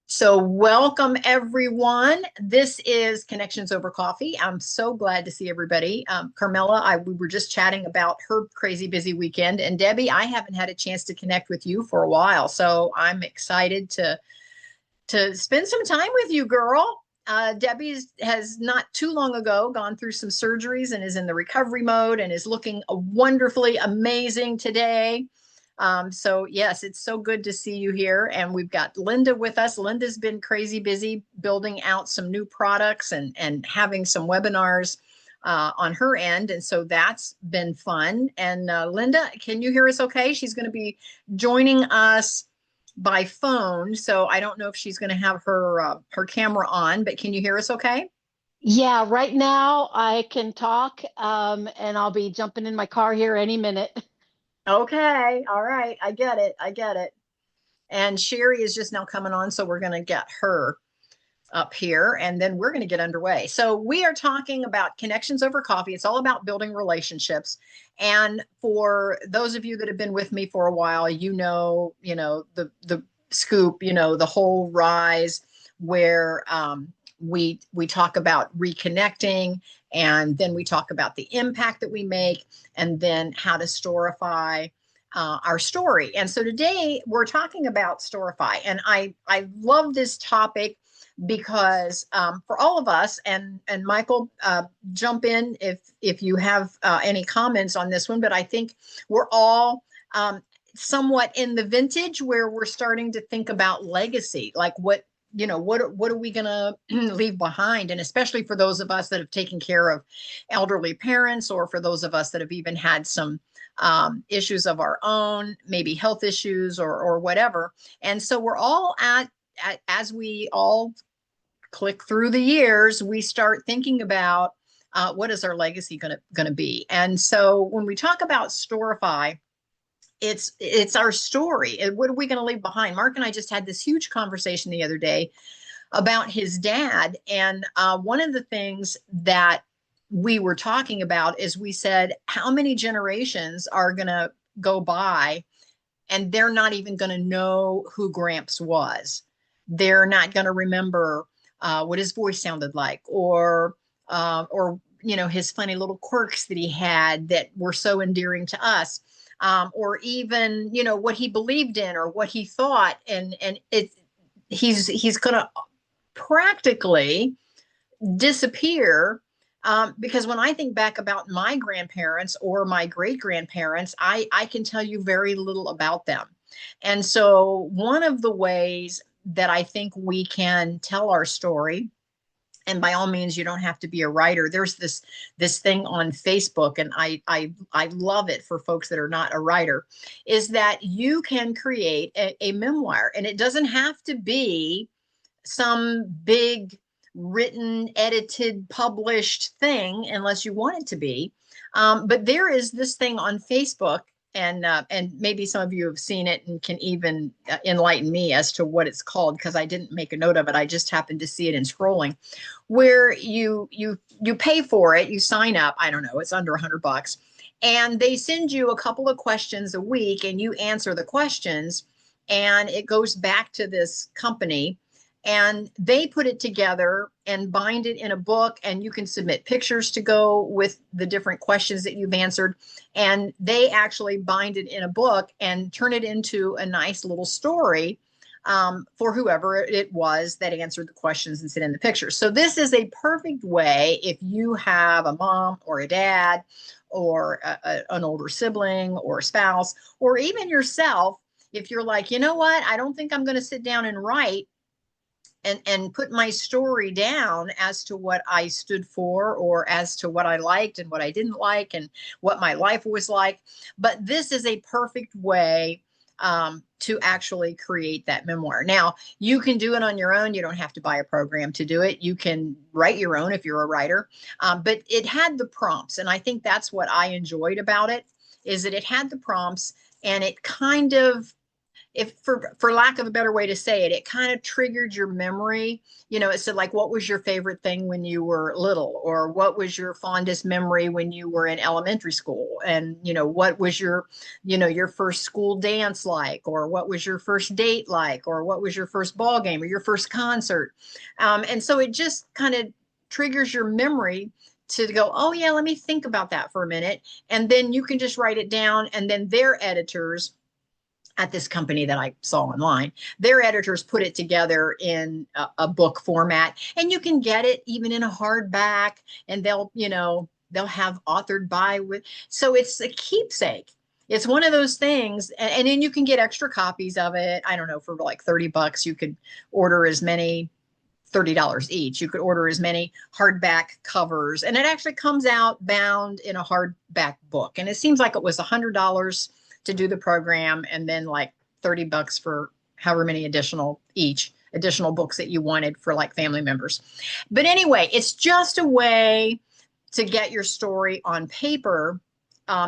So welcome everyone. This is Connections Over Coffee. I'm so glad to see everybody. Carmella, we were just chatting about her crazy busy weekend, and Debbie, I haven't had a chance to connect with you for a while, so I'm excited to spend some time with you, girl. Debbie has not too long ago gone through some surgeries and is in the recovery mode and is looking wonderfully amazing today. So yes, it's so good to see you here. And we've got Linda with us. Linda's been crazy busy building out some new products and having some webinars on her end. And so that's been fun. And Linda, can you hear us okay? She's going to be joining us by phone. So I don't know if she's going to have her camera on, but can you hear us okay? Yeah, right now I can talk, and I'll be jumping in my car here any minute. Okay. All right. I get it. I get it. And Sherry is just now coming on, so we're going to get her up here and then we're going to get underway. So we are talking about connections over coffee. It's all about building relationships. And for those of you that have been with me for a while, you know, the scoop, the whole rise where we talk about reconnecting, and then we talk about the impact that we make, and then how to storify our story. And so today we're talking about Storify, and I love this topic because for all of us, and Michael, jump in if you have any comments on this one, but I think we're all somewhat in the vintage where we're starting to think about legacy, like what are we going to leave behind? And especially for those of us that have taken care of elderly parents, or for those of us that have even had some issues of our own, maybe health issues or whatever. And so we're all as we all click through the years, we start thinking about what is our legacy going to be. And so when we talk about Storify, it's our story. What are we going to leave behind? Mark and I just had this huge conversation the other day about his dad. And one of the things that we were talking about is we said, how many generations are going to go by and they're not even going to know who Gramps was? They're not going to remember what his voice sounded like, or his funny little quirks that he had that were so endearing to us. Or even, what he believed in or what he thought. And he's going to practically disappear, because when I think back about my grandparents or my great grandparents, I can tell you very little about them. And so one of the ways that I think we can tell our story, and by all means, you don't have to be a writer. There's this thing on Facebook, and I love it for folks that are not a writer, is that you can create a memoir, and it doesn't have to be some big written, edited, published thing unless you want it to be. But there is this thing on Facebook, and maybe some of you have seen it and can even enlighten me as to what it's called, because I didn't make a note of it. I just happened to see it in scrolling, where you pay for it, you sign up. I don't know, it's under $100, and they send you a couple of questions a week, and you answer the questions, and it goes back to this company. And they put it together and bind it in a book, and you can submit pictures to go with the different questions that you've answered. And they actually bind it in a book and turn it into a nice little story for whoever it was that answered the questions and sent in the pictures. So this is a perfect way, if you have a mom or a dad or an older sibling or a spouse, or even yourself, if you're like, you know what, I don't think I'm going to sit down and write and put my story down as to what I stood for, or as to what I liked and what I didn't like, and what my life was like. But this is a perfect way to actually create that memoir. Now, you can do it on your own. You don't have to buy a program to do it. You can write your own if you're a writer. But it had the prompts, and I think that's what I enjoyed about it, is that it had the prompts, and it kind of if for lack of a better way to say it, it kind of triggered your memory. You know, it said like, what was your favorite thing when you were little, or what was your fondest memory when you were in elementary school? And, you know, what was your, you know, your first school dance like, or what was your first date like, or what was your first ball game or your first concert? And so it just kind of triggers your memory to go, oh yeah, let me think about that for a minute. And then you can just write it down, and then their editors at this company that I saw online, their editors put it together in a book format, and you can get it even in a hardback, and they'll, you know, they'll have authored by with, so it's a keepsake. It's one of those things. And then you can get extra copies of it. I don't know, for like $30, you could order as many, $30 each. You could order as many hardback covers, and it actually comes out bound in a hardback book. And it seems like it was $100 to do the program, and then like $30 for however many additional books that you wanted for like family members. But anyway, it's just a way to get your story on paper.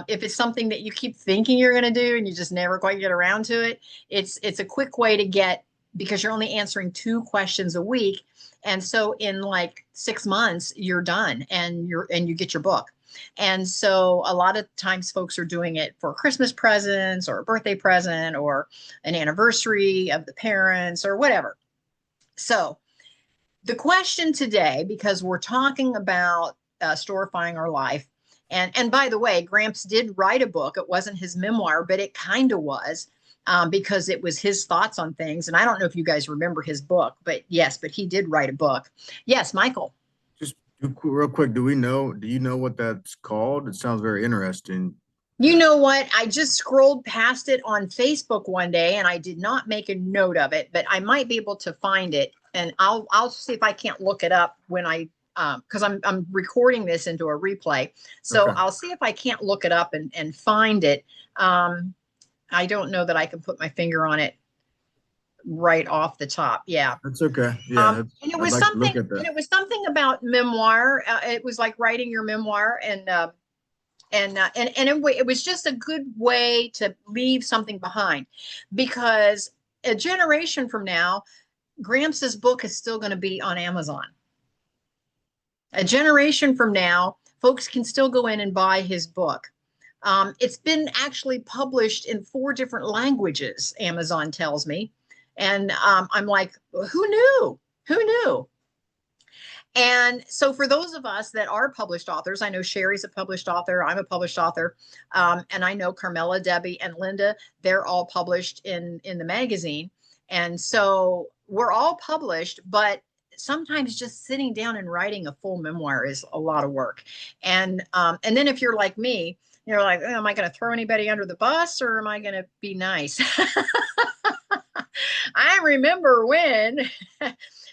If it's something that you keep thinking you're going to do and you just never quite get around to it, it's a quick way to get, because you're only answering 2 questions a week. And so in like 6 months, you're done, and you get your book. And so a lot of times folks are doing it for Christmas presents or a birthday present or an anniversary of the parents or whatever. So the question today, because we're talking about storifying our life, and by the way, Gramps did write a book. It wasn't his memoir, but it kind of was, because it was his thoughts on things. And I don't know if you guys remember his book, but yes, but he did write a book. Yes, Michael. Just real quick, do you know what that's called? It sounds very interesting. You know what? I just scrolled past it on Facebook one day, and I did not make a note of it, but I might be able to find it, and I'll see if I can't look it up when I because I'm recording this into a replay. So Okay. I'll see if I can't look it up and find it. I don't know that I can put my finger on it right off the top. Yeah. That's okay. Yeah. And it I'd was like to something, look at that. and it was something about memoir. It was like writing your memoir, and it was just a good way to leave something behind, because a generation from now, Gramps' book is still going to be on Amazon. A generation from now, folks can still go in and buy his book. It's been actually published in 4 different languages, Amazon tells me. And I'm like, who knew? Who knew? And so for those of us that are published authors, I know Sherry's a published author, I'm a published author, and I know Carmella, Debbie, and Linda, they're all published in the magazine. And so we're all published, but sometimes just sitting down and writing a full memoir is a lot of work. And then if you're like me, you're like, oh, am I going to throw anybody under the bus, or am I going to be nice? I remember when,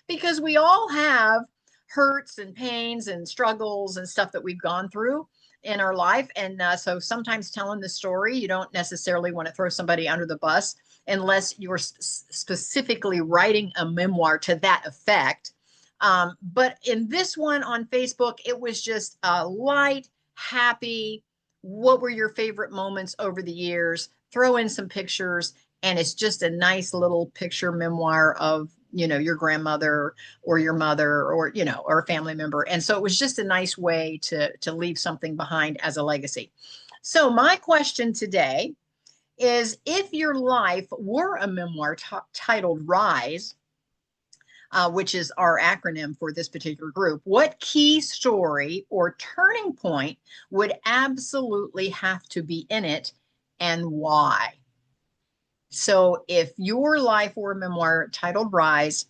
because we all have hurts and pains and struggles and stuff that we've gone through in our life. And so sometimes telling the story, you don't necessarily want to throw somebody under the bus unless you're specifically writing a memoir to that effect. But in this one on Facebook, it was just a light, happy, what were your favorite moments over the years? Throw in some pictures, and it's just a nice little picture memoir of, you know, your grandmother or your mother, or, you know, or a family member. And so it was just a nice way to leave something behind as a legacy. So my question today is, if your life were a memoir titled Rise, which is our acronym for this particular group, what key story or turning point would absolutely have to be in it, and why? So if your life were a memoir titled Rise,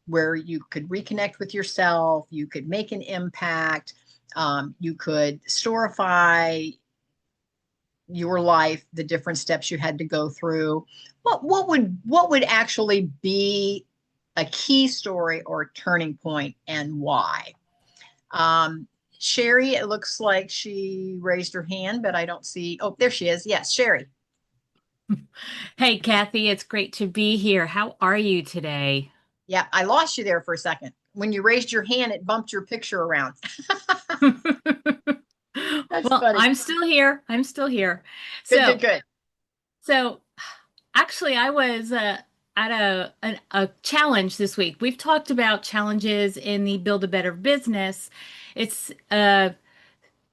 where you could reconnect with yourself, you could make an impact, you could storify your life, the different steps you had to go through, what would actually be a key story or turning point, and why? Sherry, it looks like she raised her hand, but I don't see. Oh, there she is. Yes, Sherry. Hey, Kathy, it's great to be here. How are you today? Yeah, I lost you there for a second. When you raised your hand, it bumped your picture around. That's Well, funny. I'm still here. I'm still here. Good. So Actually, I was at a challenge this week. We've talked about challenges in the Build a Better Business. It's a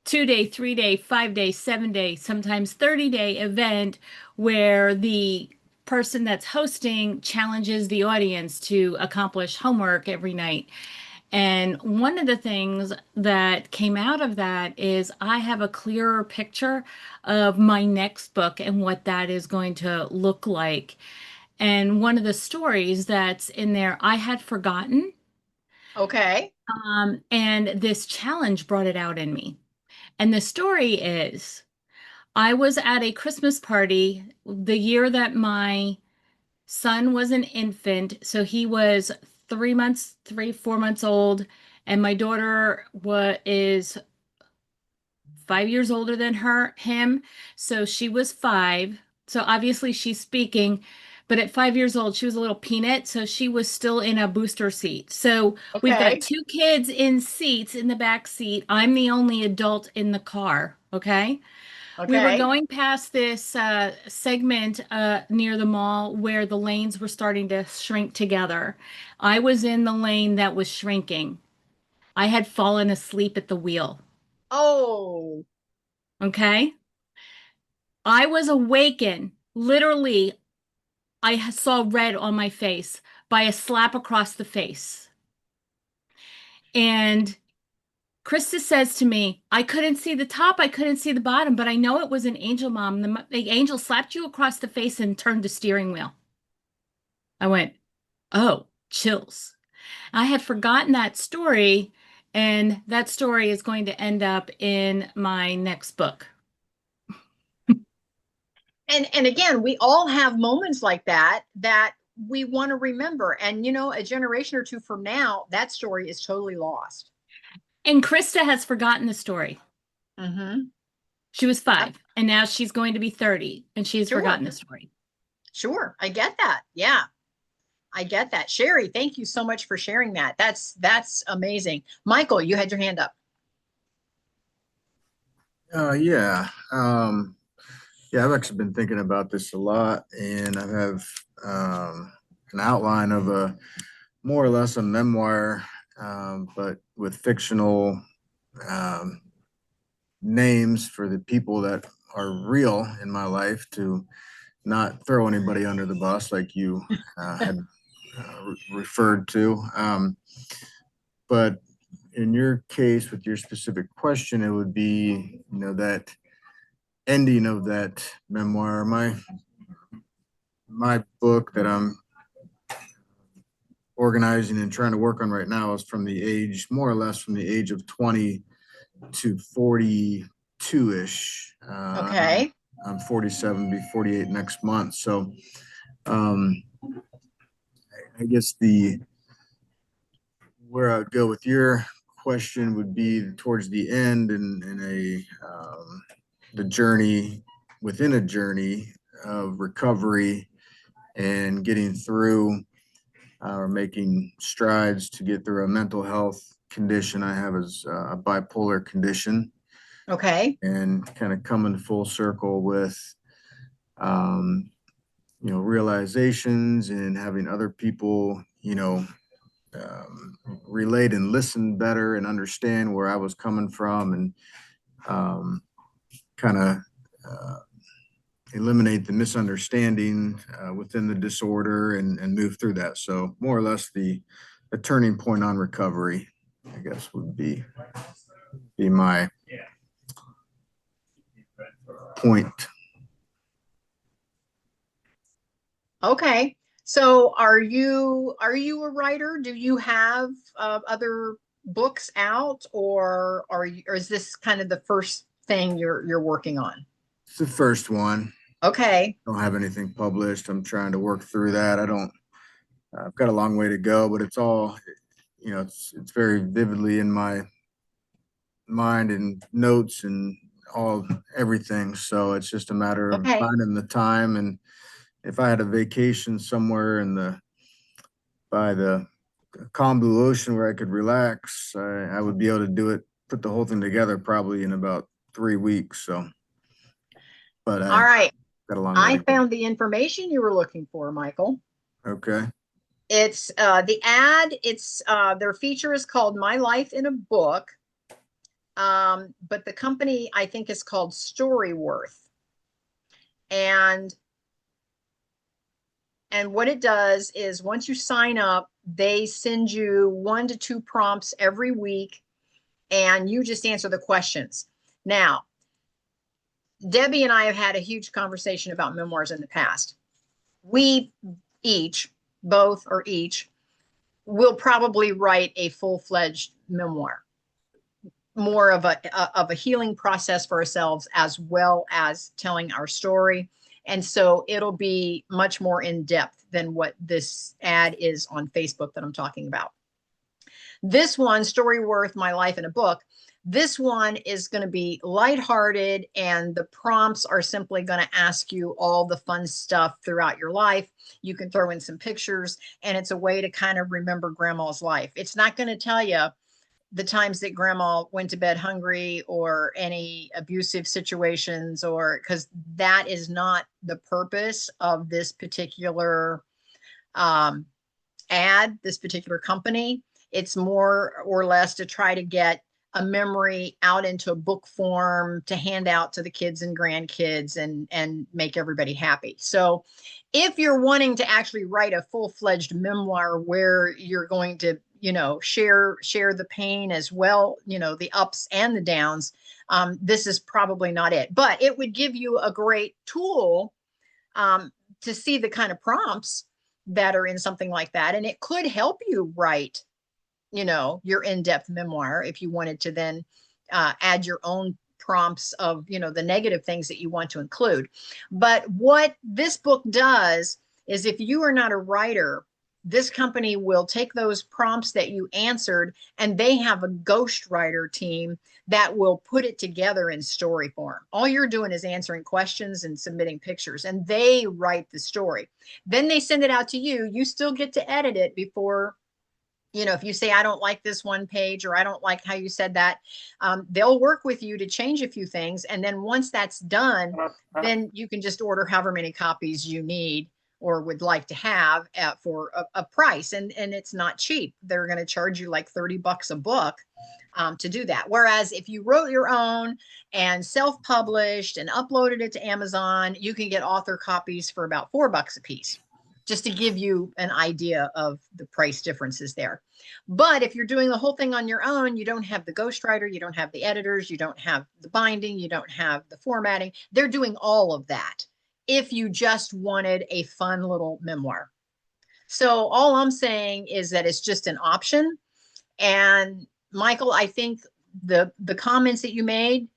2 day, 3 day, 5 day, 7 day, sometimes 30-day event where the person that's hosting challenges the audience to accomplish homework every night. And one of the things that came out of that is I have a clearer picture of my next book and what that is going to look like. And one of the stories that's in there, I had forgotten. Okay. And this challenge brought it out in me. And the story is I was at a Christmas party the year that my son was an infant. So he was 3 months, 4 months old. And my daughter is 5 years older than him. So she was 5. So obviously she's speaking, but at 5 years old, she was a little peanut. So she was still in a booster seat. So we've got Okay. 2 kids in seats in the back seat. I'm the only adult in the car. Okay. We were Okay. going past this segment near the mall where the lanes were starting to shrink together. I was in the lane that was shrinking. I had fallen asleep at the wheel. Oh, Okay. I was awakened. Literally, saw red on my face by a slap across the face. And Krista says to me, I couldn't see the top, I couldn't see the bottom, but I know it was an angel, Mom. The angel slapped you across the face and turned the steering wheel. I went, oh, chills. I had forgotten that story, and that story is going to end up in my next book. and again, we all have moments like that we want to remember. And a generation or two from now, that story is totally lost. And Krista has forgotten the story. Mm-hmm. She was 5, and now she's going to be 30, and she has Sure. forgotten the story. Sure. I get that. Yeah. I get that. Sherry, thank you so much for sharing that. That's amazing. Michael, you had your hand up. Yeah. Yeah, I've actually been thinking about this a lot, and I have an outline of a more or less a memoir, but with fictional names for the people that are real in my life, to not throw anybody under the bus like you had referred to. But in your case, with your specific question, it would be, that ending of that memoir. My book that I'm organizing and trying to work on right now is more or less from the age of 20 to 42-ish. Okay. I'm 47, be 48 next month. So I guess where I'd go with your question would be towards the end, and the journey within a journey of recovery and getting through or making strides to get through a mental health condition I have, as a bipolar condition. Okay. And kind of coming full circle with realizations, and having other people relate and listen better and understand where I was coming from, and kind of eliminate the misunderstanding within the disorder, and move through that. So more or less the turning point on recovery, I guess, would be my point. Okay. So are you a writer? Do you have other books out, or is this kind of the first thing you're working on? It's the first one. Okay. Don't have anything published. I'm trying to work through that. I've got a long way to go, but it's all, it's very vividly in my mind and notes and everything. So it's just a matter of Okay. finding the time. And if I had a vacation somewhere by the calm blue ocean where I could relax, I would be able to do it, put the whole thing together probably in about 3 weeks. So, but All right. Got a long way I to go. found the information you were looking for, Michael. Okay. It's the ad. It's their feature is called My Life in a Book. But the company I think is called Storyworth. And what it does is once you sign up, they send you 1 to 2 prompts every week, and you just answer the questions. Now, Debbie and I have had a huge conversation about memoirs in the past. We each, both or each, will probably write a full-fledged memoir, more of a healing process for ourselves, as well as telling our story. And so it'll be much more in depth than what this ad is on Facebook that I'm talking about. This one, Storyworth, My Life in a Book, this one is going to be lighthearted, and the prompts are simply going to ask you all the fun stuff throughout your life. You can throw in some pictures, and it's a way to kind of remember grandma's life. It's not going to tell you the times that grandma went to bed hungry or any abusive situations, or because that is not the purpose of this particular ad, this particular company. It's more or less to try to get a memory out into a book form to hand out to the kids and grandkids and make everybody happy. So if you're wanting to actually write a full-fledged memoir where you're going to, share the pain as well, the ups and the downs, this is probably not it. But it would give you a great tool to see the kind of prompts that are in something like that. And it could help you write, your in-depth memoir if you wanted to then add your own prompts of, the negative things that you want to include. But what this book does is, if you are not a writer, this company will take those prompts that you answered, and they have a ghostwriter team that will put it together in story form. All you're doing is answering questions and submitting pictures, and they write the story. Then they send it out to you. You still get to edit it before, if you say, I don't like this one page, or I don't like how you said that, they'll work with you to change a few things. And then once that's done, then you can just order however many copies you need or would like to have for a price. And it's not cheap. They're going to charge you like $30 a book to do that. Whereas if you wrote your own and self-published and uploaded it to Amazon, you can get author copies for about $4 a piece, just to give you an idea of the price differences there. But if you're doing the whole thing on your own, you don't have the ghostwriter, you don't have the editors, you don't have the binding, you don't have the formatting. They're doing all of that if you just wanted a fun little memoir. So all I'm saying is that it's just an option. And Michael, I think the comments that you made,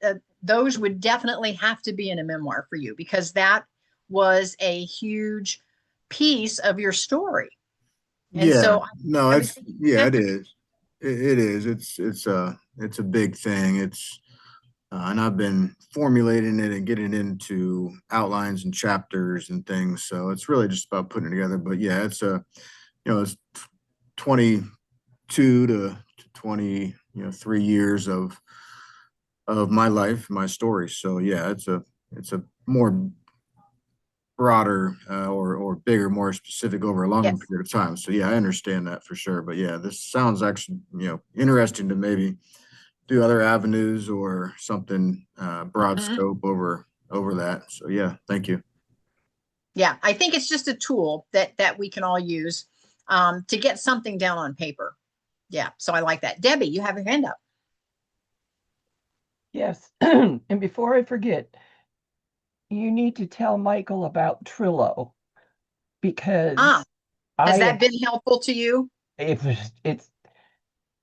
those would definitely have to be in a memoir for you, because that was a huge piece of your story. And Yeah, so no, it is. It is. It's a big thing. And I've been formulating it and getting into outlines and chapters and things. So it's really just about putting it together. But yeah, it's it's 22 to 23 years of my life, my story. So yeah, it's a more broader or bigger, more specific over a longer period of time. So yeah, I understand that for sure. But yeah, this sounds actually interesting to maybe do other avenues or something broad scope over that. So yeah, thank you. Yeah, I think it's just a tool that we can all use to get something down on paper. Yeah, so I like that. Debbie, you have your hand up. Yes, and before I forget, you need to tell Michael about Trillo, because has that been helpful to you? It's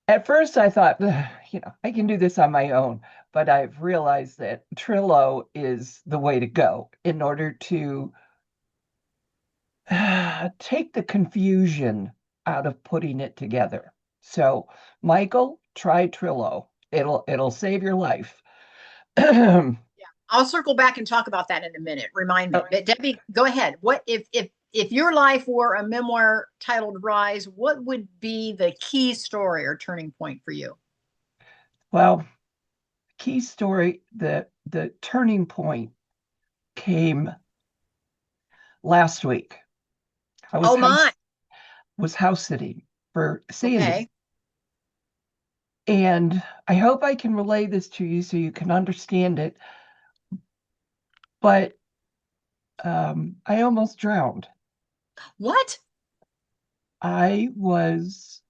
at first I thought, I can do this on my own, but I've realized that Trillo is the way to go in order to take the confusion out of putting it together. So, Michael, try Trillo. It'll save your life. Yeah, I'll circle back and talk about that in a minute. Remind me. But Debbie, go ahead. What if your life were a memoir titled Rise, what would be the key story or turning point for you? Well, key story, the turning point came last week. I was Oh my. house sitting for Sandy. Okay. And I hope I can relay this to you so you can understand it. But I almost drowned. What? I was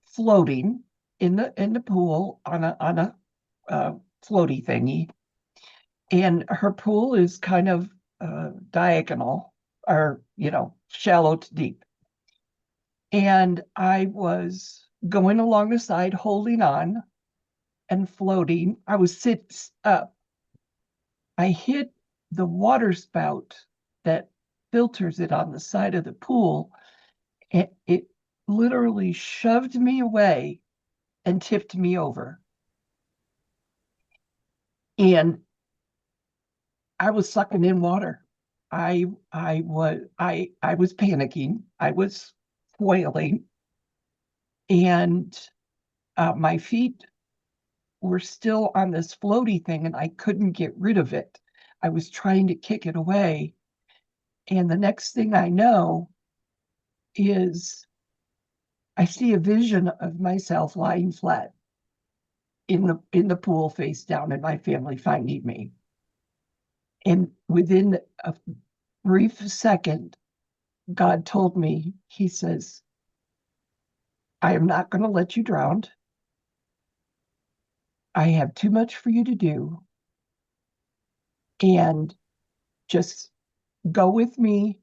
floating in the pool on a floaty thingy, and her pool is kind of diagonal, or shallow to deep. And I was going along the side, holding on and floating. I was sit up. I hit the water spout that filters it on the side of the pool, and it literally shoved me away and tipped me over. And I was sucking in water. I was panicking. I was flailing, and my feet were still on this floaty thing, and I couldn't get rid of it. I was trying to kick it away, and the next thing I know is I see a vision of myself lying flat in the pool, face down, and my family finding me. And within a brief second, God told me, he says, I am not going to let you drown. I have too much for you to do. And just go with me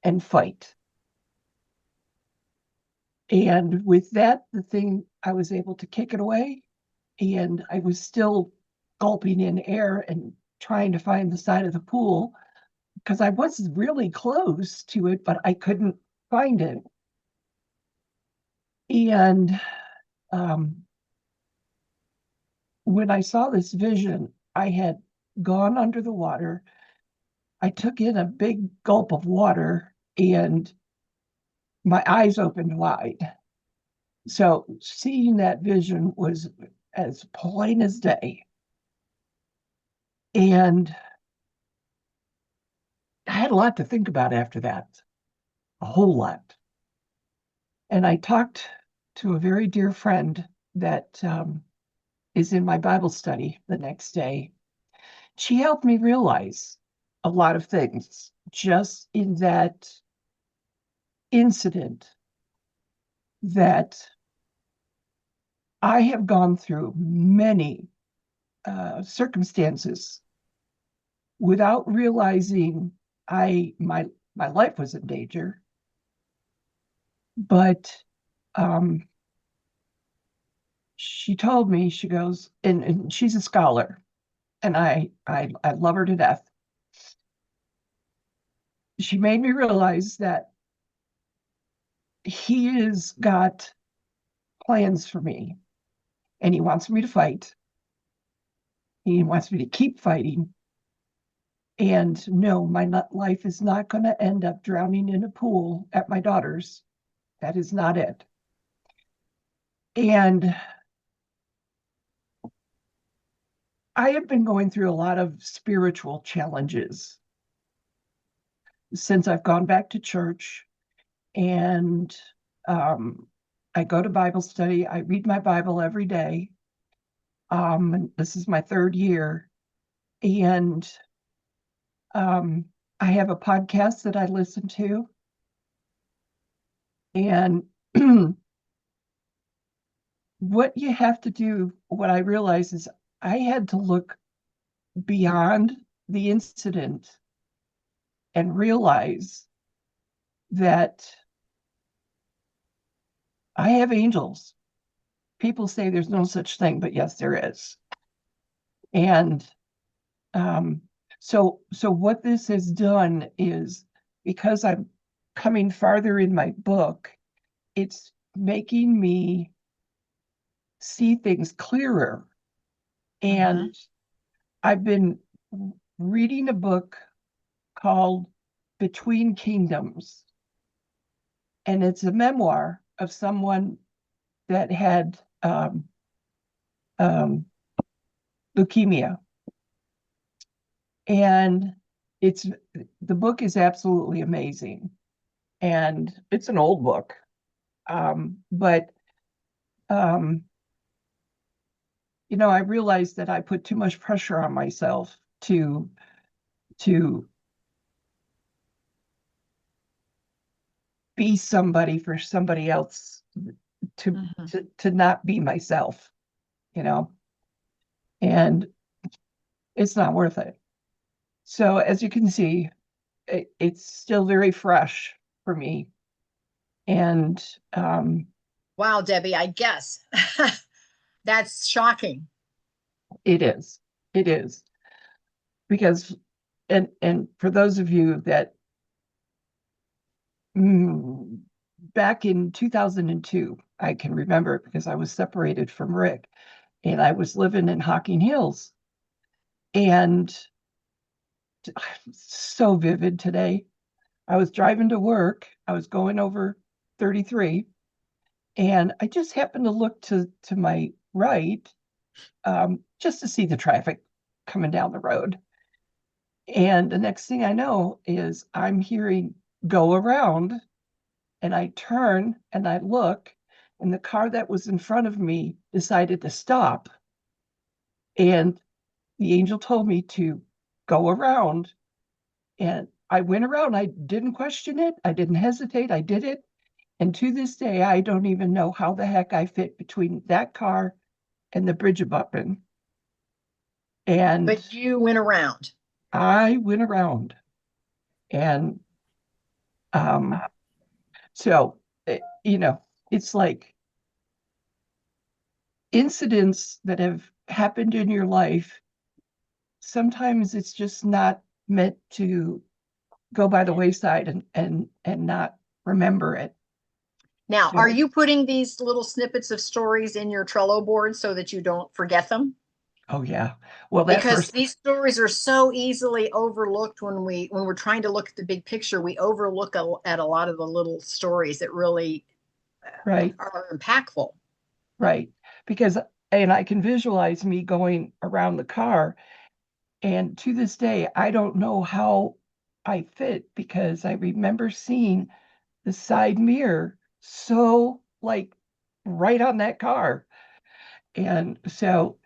and fight. And with that, I was able to kick it away. And I was still gulping in air and trying to find the side of the pool, because I was really close to it, but I couldn't find it. And when I saw this vision, I had gone under the water. I took in a big gulp of water, and my eyes opened wide. So seeing that vision was as plain as day. And I had a lot to think about after that, a whole lot. And I talked to a very dear friend that is in my Bible study the next day. She helped me realize a lot of things just in that incident, that I have gone through many circumstances without realizing my life was in danger. But she told me, she goes, and she's a scholar, and I love her to death. She made me realize that he has got plans for me, and he wants me to fight. He wants me to keep fighting. And no, my life is not going to end up drowning in a pool at my daughter's. That is not it. And I have been going through a lot of spiritual challenges since I've gone back to church, and I go to Bible study. I read my Bible every day. This is my 3rd year, and I have a podcast that I listen to. And what you have to do, what I realize is I had to look beyond the incident and realize that I have angels. People say there's no such thing, but yes, there is. And so what this has done is, because I'm coming farther in my book, it's making me see things clearer. And I've been reading a book called Between Kingdoms, and it's a memoir of someone that had leukemia. And the book is absolutely amazing. And it's an old book. But I realized that I put too much pressure on myself to be somebody for somebody else, to not be myself, and it's not worth it. So as you can see, it's still very fresh for me. And Wow, Debbie, I guess that's shocking. it is because, and for those of you that back in 2002, I can remember it because I was separated from Rick and I was living in Hocking Hills. And so vivid today. I was driving to work. I was going over 33, and I just happened to look to my right, just to see the traffic coming down the road. And the next thing I know is I'm hearing "go around," and I turn and I look, and the car that was in front of me decided to stop. And the angel told me to go around. And I went around. I didn't question it. I didn't hesitate. I did it. And to this day, I don't even know how the heck I fit between that car and the bridge abutment. And But you went around. I went around. And so, it's like incidents that have happened in your life. Sometimes it's just not meant to go by the wayside and not remember it. Now, So, are you putting these little snippets of stories in your Trello board so that you don't forget them? oh yeah. Well, that Because first, these stories are so easily overlooked when we're trying to look at the big picture. We overlook at a lot of the little stories that really right, are impactful. right. And I can visualize me going around the car. And to this day, I don't know how I fit because I remember seeing the side mirror so like right on that car. And so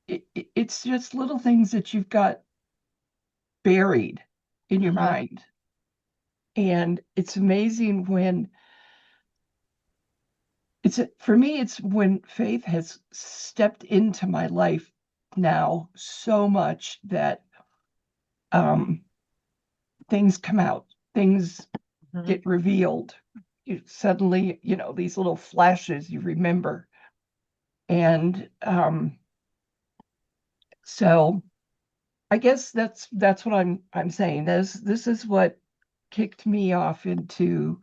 it's just little things that you've got buried in your mind. And it's amazing when for me, it's when faith has stepped into my life now so much that things come out, things get revealed. You suddenly, these little flashes you remember. And so I guess that's what I'm saying. This is what kicked me off into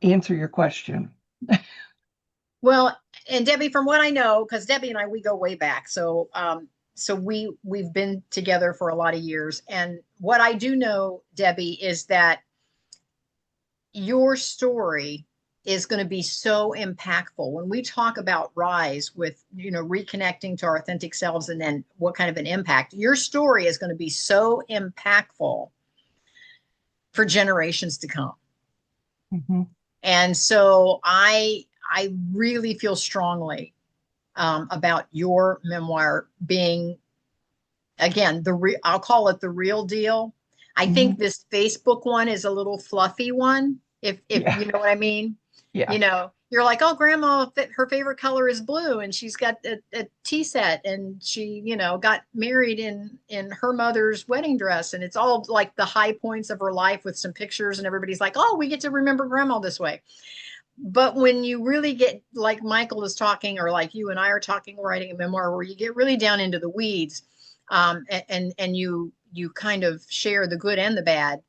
answer your question. Well, and Debbie, from what I know, because Debbie and I, we go way back. So we've been together for a lot of years. And what I do know, Debbie, is that your story is going to be so impactful when we talk about rise with, reconnecting to our authentic selves and then what kind of an impact. Your story is going to be so impactful for generations to come. And so I really feel strongly about your memoir being, again, I'll call it the real deal. I think this Facebook one is a little fluffy one, if Yeah. you know what I mean. Yeah. You're like, oh, grandma, her favorite color is blue, and she's got a tea set, and she, got married in her mother's wedding dress, and it's all like the high points of her life with some pictures, and everybody's like, oh, we get to remember grandma this way. But when you really get, like Michael is talking, or like you and I are talking, writing a memoir, where you get really down into the weeds, and you kind of share the good and the bad,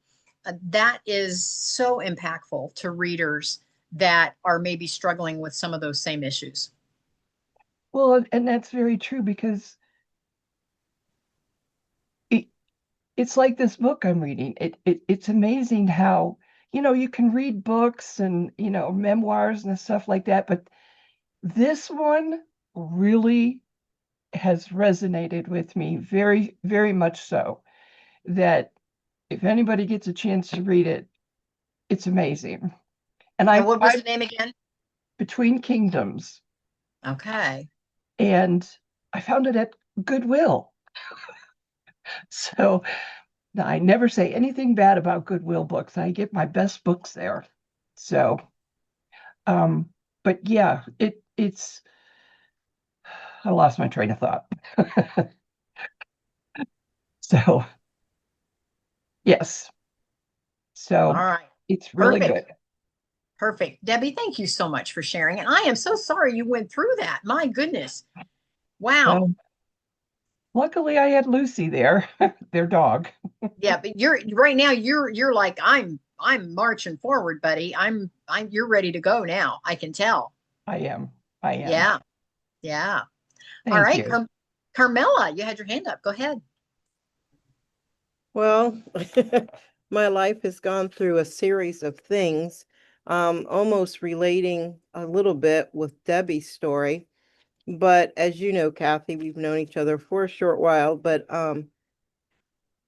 that is so impactful to readers that are maybe struggling with some of those same issues. Well, and that's very true because it's like this book I'm reading. It's amazing how, you can read books and, memoirs and stuff like that, but this one really has resonated with me very, very much so, that if anybody gets a chance to read it, it's amazing. And And what was the name again? Between Kingdoms. Okay. And I found it at Goodwill. So I never say anything bad about Goodwill books. I get my best books there. So, but yeah, it's, I lost my train of thought. So, yes. So All right. it's really Perfect. good. Perfect. Debbie, thank you so much for sharing. And I am so sorry you went through that. My goodness. Wow. Luckily I had Lucy there, their dog. Yeah, but you're right now, you're like, I'm marching forward, buddy. You're ready to go now. I can tell. I am. I am. Yeah. Yeah. All Thank right. you. Carmella, you had your hand up. Go ahead. Well, my life has gone through a series of things, almost relating a little bit with Debbie's story. But as you know, Kathy, we've known each other for a short while, but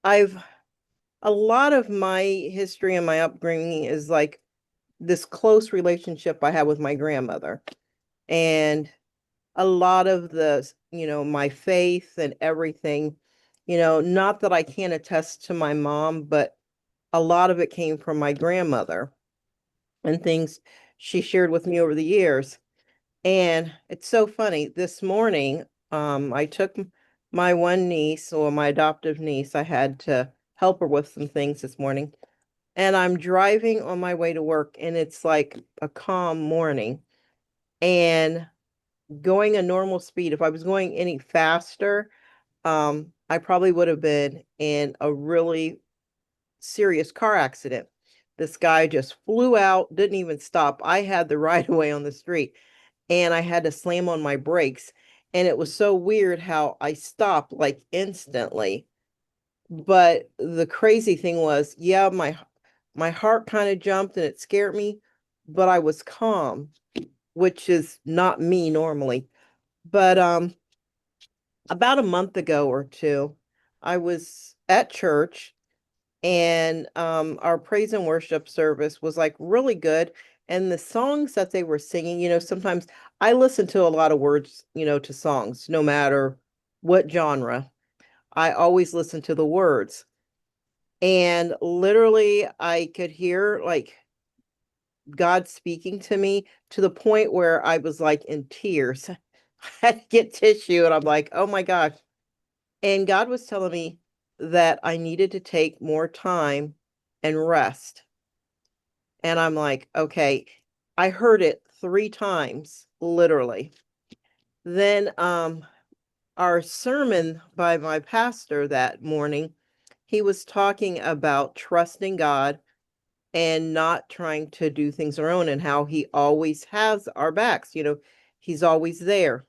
I've a lot of my history and my upbringing is like this close relationship I had with my grandmother. And a lot of the, my faith and everything, not that I can't attest to my mom, but a lot of it came from my grandmother and things she shared with me over the years. And it's so funny. This morning, I took my one niece, or my adoptive niece, I had to help her with some things this morning. And I'm driving on my way to work, and it's like a calm morning and going a normal speed. If I was going any faster, I probably would have been in a really serious car accident. This guy just flew out, didn't even stop. I had the right of way on the street and I had to slam on my brakes. And it was so weird how I stopped like instantly. But the crazy thing was, yeah, my heart kind of jumped and it scared me, but I was calm, which is not me normally. But about a month ago or two, I was at church and our praise and worship service was like really good. And the songs that they were singing, sometimes I listen to a lot of words, to songs, no matter what genre. I always listen to the words. And literally, I could hear like God speaking to me to the point where I was like in tears. I had to get tissue, and I'm like, oh my gosh. And God was telling me that I needed to take more time and rest. And I'm like, okay, I heard it 3 times, literally. Then our sermon by my pastor that morning, he was talking about trusting God and not trying to do things our own and how he always has our backs. He's always there.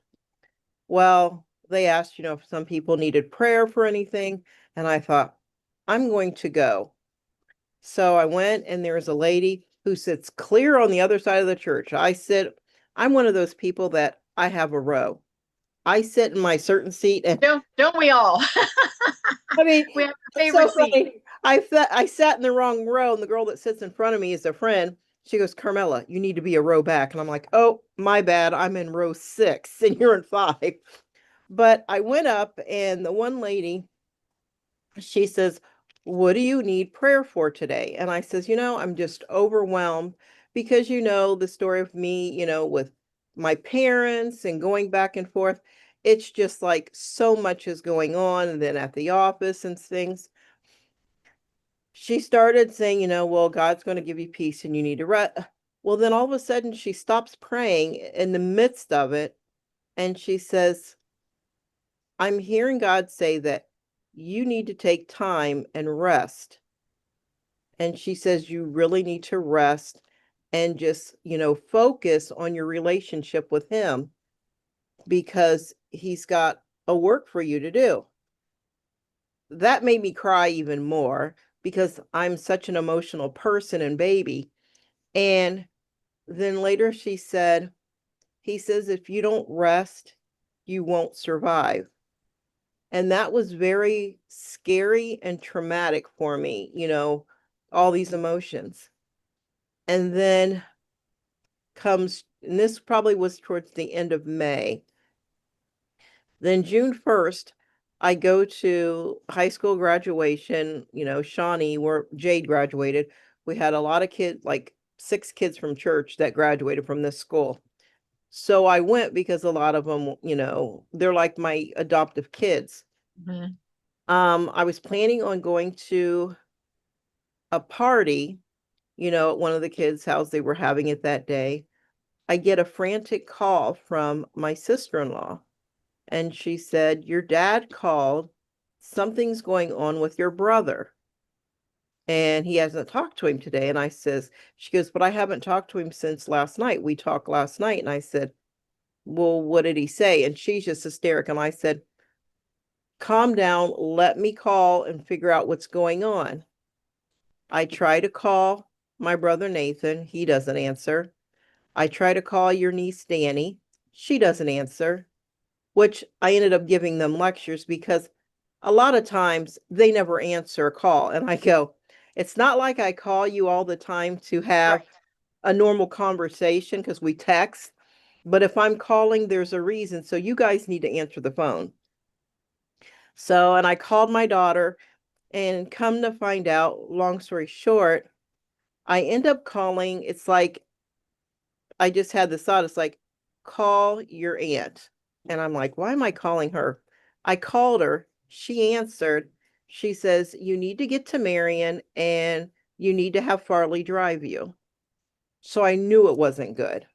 Well, they asked, if some people needed prayer for anything. And I thought, I'm going to go. So I went, and there was a lady who sits clear on the other side of the church. I'm one of those people that I have a row. I sit in my certain seat, and Don't we all? I mean, We have our it's favorite so seat. funny. I sat in the wrong row, and the girl that sits in front of me is a friend. She goes, Carmella, you need to be a row back. And I'm like, oh, my bad. I'm in row 6 and you're in 5. But I went up, and the one lady, she says, what do you need prayer for today? And I says, I'm just overwhelmed because the story of me, with my parents and going back and forth. It's just like so much is going on. And then at the office and things, she started saying, well, God's going to give you peace and you need to rest. Well, then all of a sudden she stops praying in the midst of it. And she says, I'm hearing God say that you need to take time and rest. And she says, you really need to rest and just, focus on your relationship with him because he's got a work for you to do. That made me cry even more because I'm such an emotional person and baby. And then later she said, he says, if you don't rest, you won't survive. And that was very scary and traumatic for me, all these emotions. And then and this probably was towards the end of May. Then June 1st, I go to high school graduation, Shawnee, where Jade graduated. We had a lot of kids, like 6 kids from church that graduated from this school. So I went because a lot of them, they're like my adoptive kids. Mhm. I was planning on going to a party, at one of the kids' house. They were having it that day. I get a frantic call from my sister-in-law, and she said, "Your dad called. Something's going on with your brother, and he hasn't talked to him today." And she goes, "But I haven't talked to him since last night. We talked last night." And I said, "Well, what did he say?" And she's just hysterical. And I said, "Calm down. Let me call and figure out what's going on." I try to call my brother Nathan. He doesn't answer. I try to call your niece Danny. She doesn't answer, which I ended up giving them lectures because a lot of times they never answer a call. And I go, it's not like I call you all the time to have Right. a normal conversation because we text. But if I'm calling, there's a reason. So you guys need to answer the phone. So, and I called my daughter, and come to find out, long story short, I end up calling. It's like, I just had this thought. It's like, call your aunt. And I'm like, why am I calling her? I called her. She answered. She says, "You need to get to Marion and you need to have Farley drive you." So I knew it wasn't good.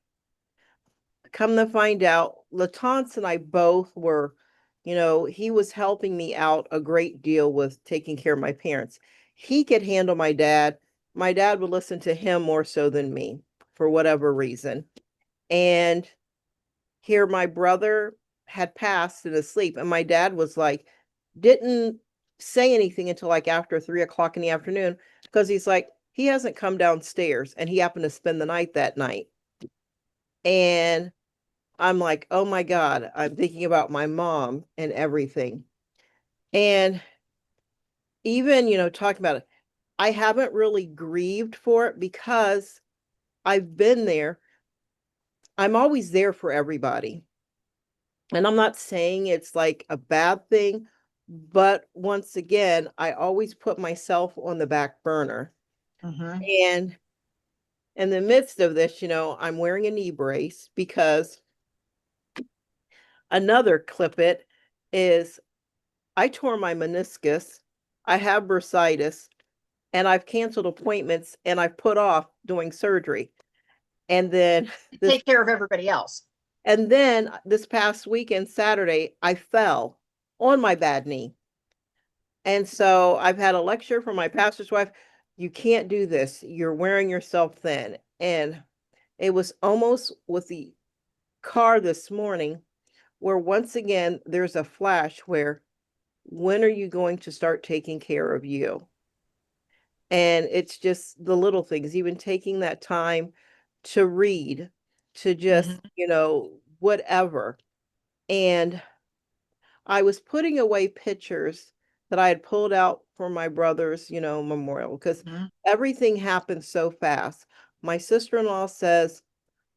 Come to find out, Latance and I both were, he was helping me out a great deal with taking care of my parents. He could handle my dad. My dad would listen to him more so than me for whatever reason. And here my brother had passed in his sleep, and my dad was like, didn't say anything until like after 3 o'clock in the afternoon, because he's like, he hasn't come downstairs, and he happened to spend the night that night. And I'm like, oh my God, I'm thinking about my mom and everything. And even, talking about it, I haven't really grieved for it because I've been there. I'm always there for everybody. And I'm not saying it's like a bad thing, but once again, I always put myself on the back burner. Mhm. And in the midst of this, I'm wearing a knee brace because another clip it is I tore my meniscus, I have bursitis, and I've canceled appointments and I've put off doing surgery. And then Take care of everybody else. this past weekend, Saturday, I fell on my bad knee. And so I've had a lecture from my pastor's wife. You can't do this. You're wearing yourself thin. And it was almost with the car this morning where once again, there's a flash where, when are you going to start taking care of you? And it's just the little things, even taking that time to read, to just, whatever. And I was putting away pictures that I had pulled out for my brother's, memorial, because Mhm. everything happened so fast. My sister-in-law says,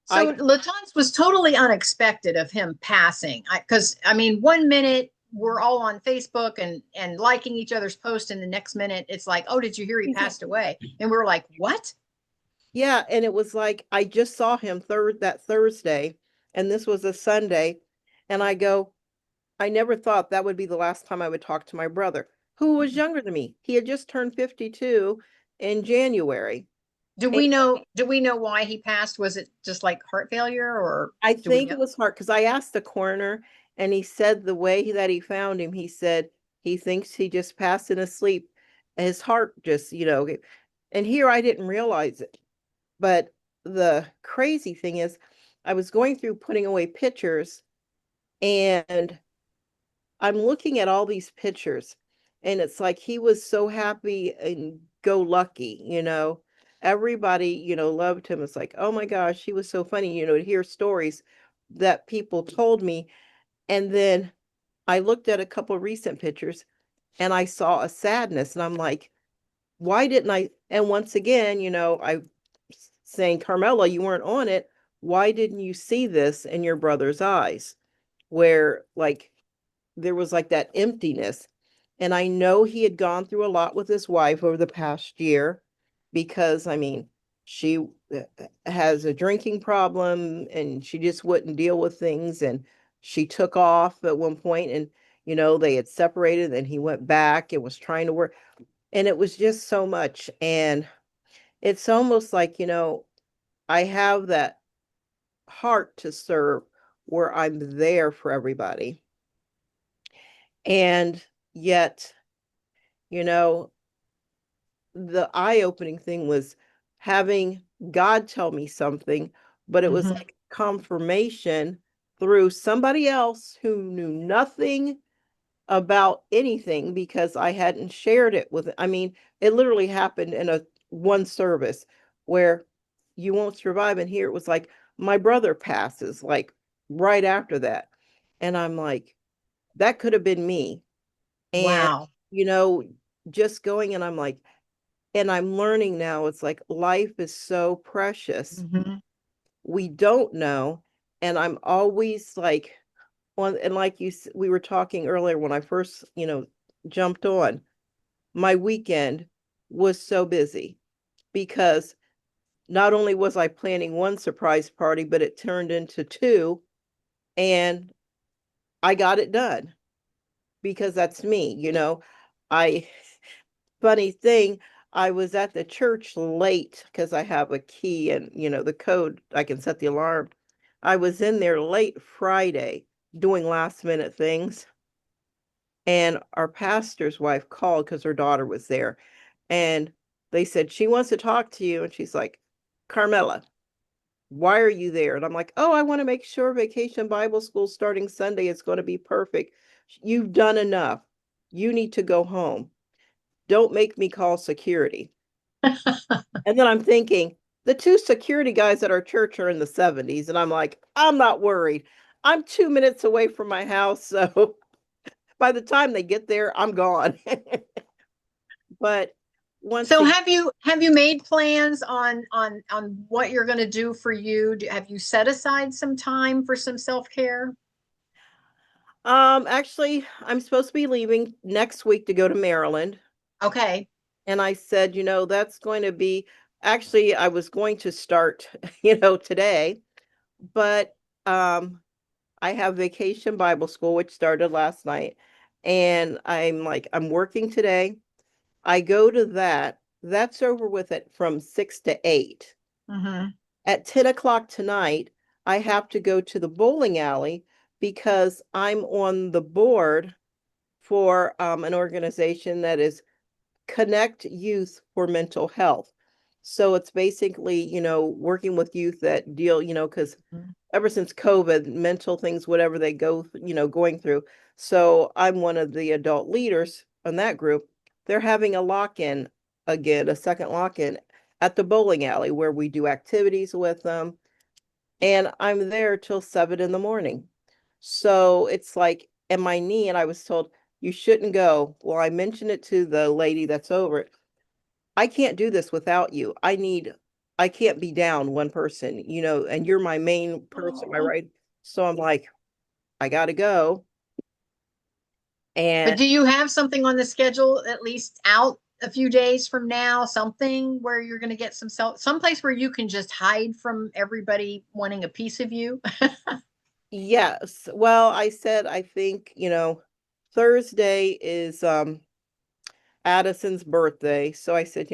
So Latance was totally unexpected of him passing. Because I mean, 1 minute we're all on Facebook and liking each other's posts, and the next minute it's like, oh, did you hear he passed away? And we were like, what? yeah, and it was like I just saw him that Thursday, and this was a Sunday, and I go, I never thought that would be the last time I would talk to my brother, who was younger than me. He had just turned 52 in January. Do we know why he passed? Was it just like heart failure, or I do we think know? it was hard because I asked the coroner, and he said the way that he found him, he said he thinks he just passed in his sleep. His heart just, and here I didn't realize it. But the crazy thing is, I was going through putting away pictures, and I'm looking at all these pictures, and it's like he was so happy and go lucky, Everybody, loved him. It's like, oh my gosh, he was so funny, to hear stories that people told me. And then I looked at a couple recent pictures and I saw a sadness, and I'm like, why didn't I? And once again, I saying, Carmella, you weren't on it. Why didn't you see this in your brother's eyes? Where like there was like that emptiness. And I know he had gone through a lot with his wife over the past year because, I mean, she has a drinking problem and she just wouldn't deal with things. And she took off at one point and, they had separated and he went back and was trying to work. And it was just so much. And it's almost like, I have that heart to serve where I'm there for everybody. And yet, you know, the eye-opening thing was having God tell me something, but it was Mhm. like confirmation through somebody else who knew nothing about anything because I hadn't shared it with, I mean, it literally happened in a one service where you won't survive. And here it was like, my brother passes like right after that. And I'm like, that could have been me. And, Wow. you know, just going and I'm like, and I'm learning now, it's like life is so precious. Mhm. We don't know. And I'm always like, on, and like we were talking earlier when I first, jumped on, my weekend was so busy because not only was I planning one surprise party, but it turned into two, and I got it done because that's me, I funny thing, I was at the church late because I have a key and, the code, I can set the alarm. I was in there late Friday doing last minute things. And our pastor's wife called because her daughter was there. And they said, she wants to talk to you. And she's like, Carmella, why are you there? And I'm like, oh, I want to make sure Vacation Bible School starting Sunday is going to be perfect. You've done enough. You need to go home. Don't make me call security. And then I'm thinking, the two security guys at our church are in the 70s. And I'm like, I'm not worried. I'm 2 minutes away from my house. So by the time they get there, I'm gone. But once So again, have you made plans on what you're going to do for you? Have you set aside some time for some self-care? actually, I'm supposed to be leaving next week to go to Maryland. Okay. And I said, that's going to be, actually, I was going to start, today, but I have Vacation Bible School, which started last night. And I'm like, I'm working today. I go to that. That's over with it from 6 to 8. Mm-hmm. At 10 o'clock tonight, I have to go to the bowling alley because I'm on the board for an organization that is Connect Youth for Mental Health. So it's basically, working with youth that deal, because ever since COVID, mental things, whatever they go, going through. So I'm one of the adult leaders in that group. They're having a lock-in again, a second lock-in at the bowling alley where we do activities with them. And I'm there till 7 in the morning. So it's like, and my knee, and I was told, you shouldn't go. Well, I mentioned it to the lady that's over it. I can't do this without you. I can't be down one person, and you're my main person, am I Oh. right? So I'm like, I gotta go. But And do you have something on the schedule at least out a few days from now, something where you're going to get someplace where you can just hide from everybody wanting a piece of you? yes, well, I said, I think, Thursday is Addison's birthday. So I said,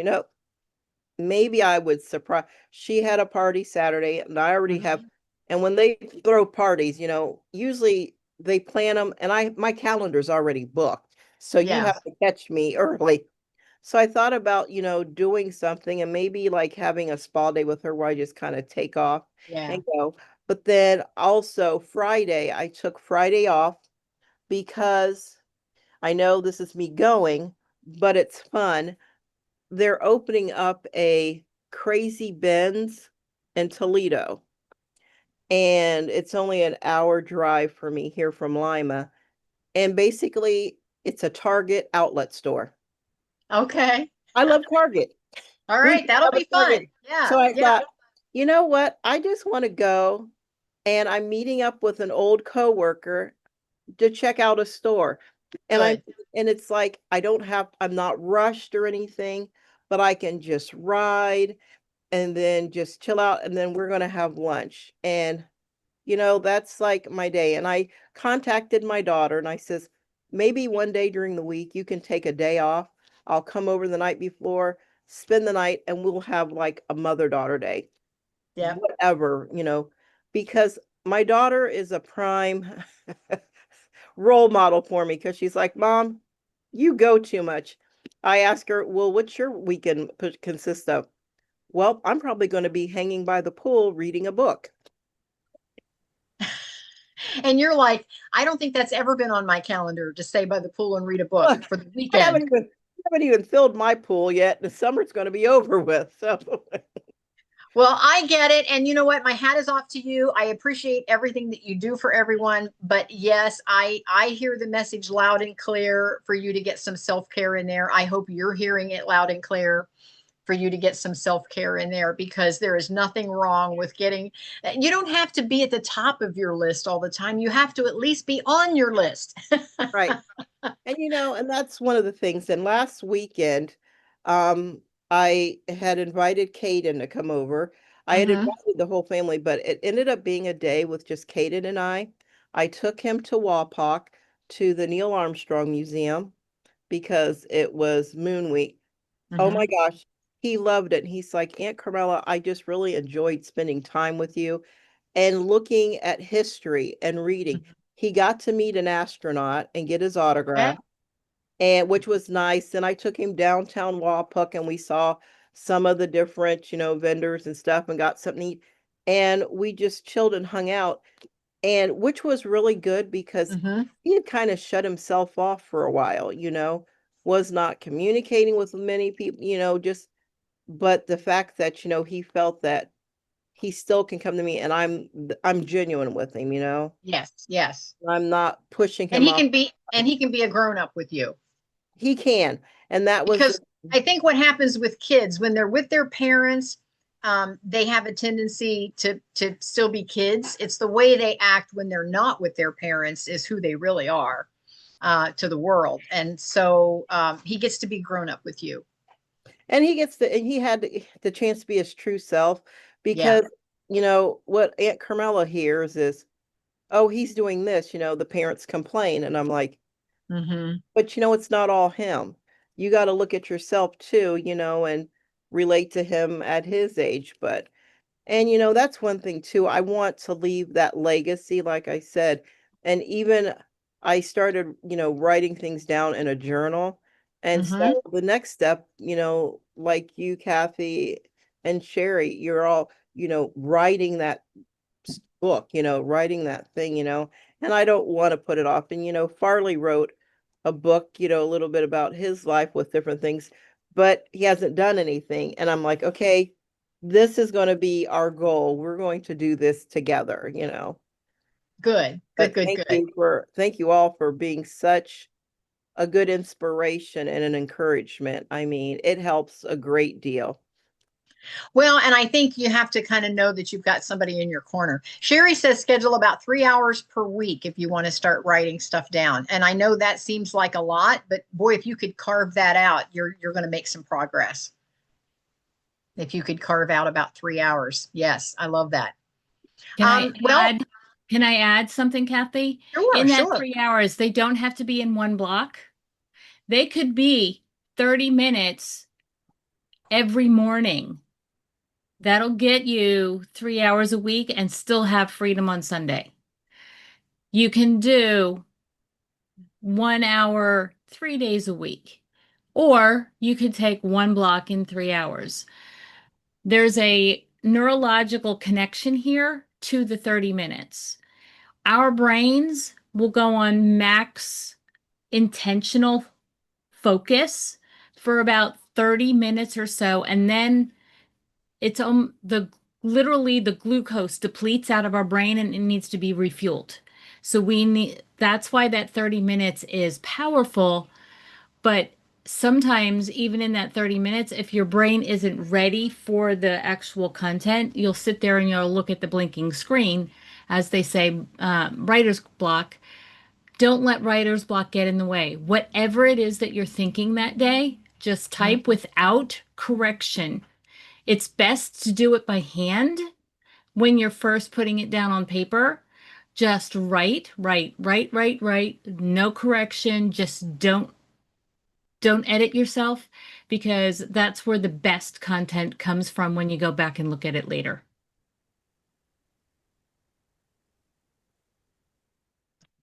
maybe I would surprise. She had a party Saturday, and I already have. Mhm. And when they throw parties, usually they plan them, and my calendar's already booked, so you Yeah. have to catch me early. So I thought about, doing something and maybe like having a spa day with her where I just kind of take off Yeah. and go. But then also Friday, I took Friday off because I know this is me going, but it's fun. They're opening up a Crazy Ben's in Toledo. And it's only an hour drive for me here from Lima. And basically it's a Target outlet store. Okay. I love Target. All We right. That'll love a be fun. Target. Yeah. So I Yeah. thought, you know what? I just want to go, and I'm meeting up with an old coworker to check out a store. And Good. it's like, I'm not rushed or anything, but I can just ride and then just chill out, and then we're going to have lunch. And that's like my day. And I contacted my daughter and I says, maybe one day during the week you can take a day off. I'll come over the night before, spend the night, and we'll have like a mother-daughter day. Yeah. Whatever, because my daughter is a prime role model for me, because she's like, Mom, you go too much. I ask her, well, what's your weekend consist of? Well, I'm probably going to be hanging by the pool reading a book. And you're like, I don't think that's ever been on my calendar to stay by the pool and read a book Look, for the I weekend. haven't even filled my pool yet. The summer's going to be over with. So Well, I get it. And you know what? My hat is off to you. I appreciate everything that you do for everyone. But yes, I hear the message loud and clear for you to get some self-care in there. I hope you're hearing it loud and clear for you to get some self-care in there, because there is nothing wrong with you don't have to be at the top of your list all the time. You have to at least be on your list. right. And and that's one of the things. And last weekend, I had invited Caden to come over. I had Mhm. invited the whole family, but it ended up being a day with just Caden and I. I took him to Wapak, to the Neil Armstrong Museum, because it was Moon Week. Oh my Mhm. gosh, he loved it. And he's like, Aunt Carmella, I just really enjoyed spending time with you and looking at history and reading. He got to meet an astronaut and get his Okay. autograph, and which was nice. And I took him downtown Wapak and we saw some of the different, vendors and stuff, and got something to eat. And we just chilled and hung out, and which was really good, because Mhm. he had kind of shut himself off for a while, was not communicating with many people, but the fact that, he felt that he still can come to me, and I'm genuine with him, Yes. Yes. I'm not pushing And him he off. can be a grown up with you. He can. And that was Because I think what happens with kids when they're with their parents, they have a tendency to still be kids. It's the way they act when they're not with their parents is who they really are to the world. And so he gets to be grown up with you. and he had the chance to be his true self, Yeah. because what Aunt Carmella hears is, oh, he's doing this, the parents complain, and I'm like, Mm-hmm. but it's not all him. You got to look at yourself too, and relate to him at his age. But and that's one thing too. I want to leave that legacy, like I said. And even I started, writing things down in a journal. And Mm-hmm. so the next step, like you, Kathy, and Sherry, you're all, writing that book, writing that thing, and I don't want to put it off. And, Farley wrote a book, a little bit about his life with different things, but he hasn't done anything. And I'm like, okay, this is going to be our goal. We're going to do this together, Good. Good. But Good. Good. thank you all for being such a good inspiration and an encouragement. I mean, it helps a great deal. Well, and I think you have to kind of know that you've got somebody in your corner. Sherry says schedule about 3 hours per week if you want to start writing stuff down. And I know that seems like a lot, but boy, if you could carve that out, you're going to make some progress. If you could carve out about 3 hours. Yes, I love that. Can I Well, add, can I add something, Kathy? sure, In that sure. 3 hours, they don't have to be in one block. They could be 30 minutes every morning. That'll get you 3 hours a week and still have freedom on Sunday. You can do 1 hour, 3 days a week, or you could take one block in 3 hours. There's a neurological connection here to the 30 minutes. Our brains will go on max intentional focus for about 30 minutes or so, and then it's literally the glucose depletes out of our brain and it needs to be refueled. So that's why that 30 minutes is powerful. But sometimes, even in that 30 minutes, if your brain isn't ready for the actual content, you'll sit there and you'll look at the blinking screen, as they say, writer's block. Don't let writer's block get in the way. Whatever it is that you're thinking that day, just type without correction. It's best to do it by hand when you're first putting it down on paper. Just write, write, write, write, write. No correction. Just don't edit yourself, because that's where the best content comes from when you go back and look at it later.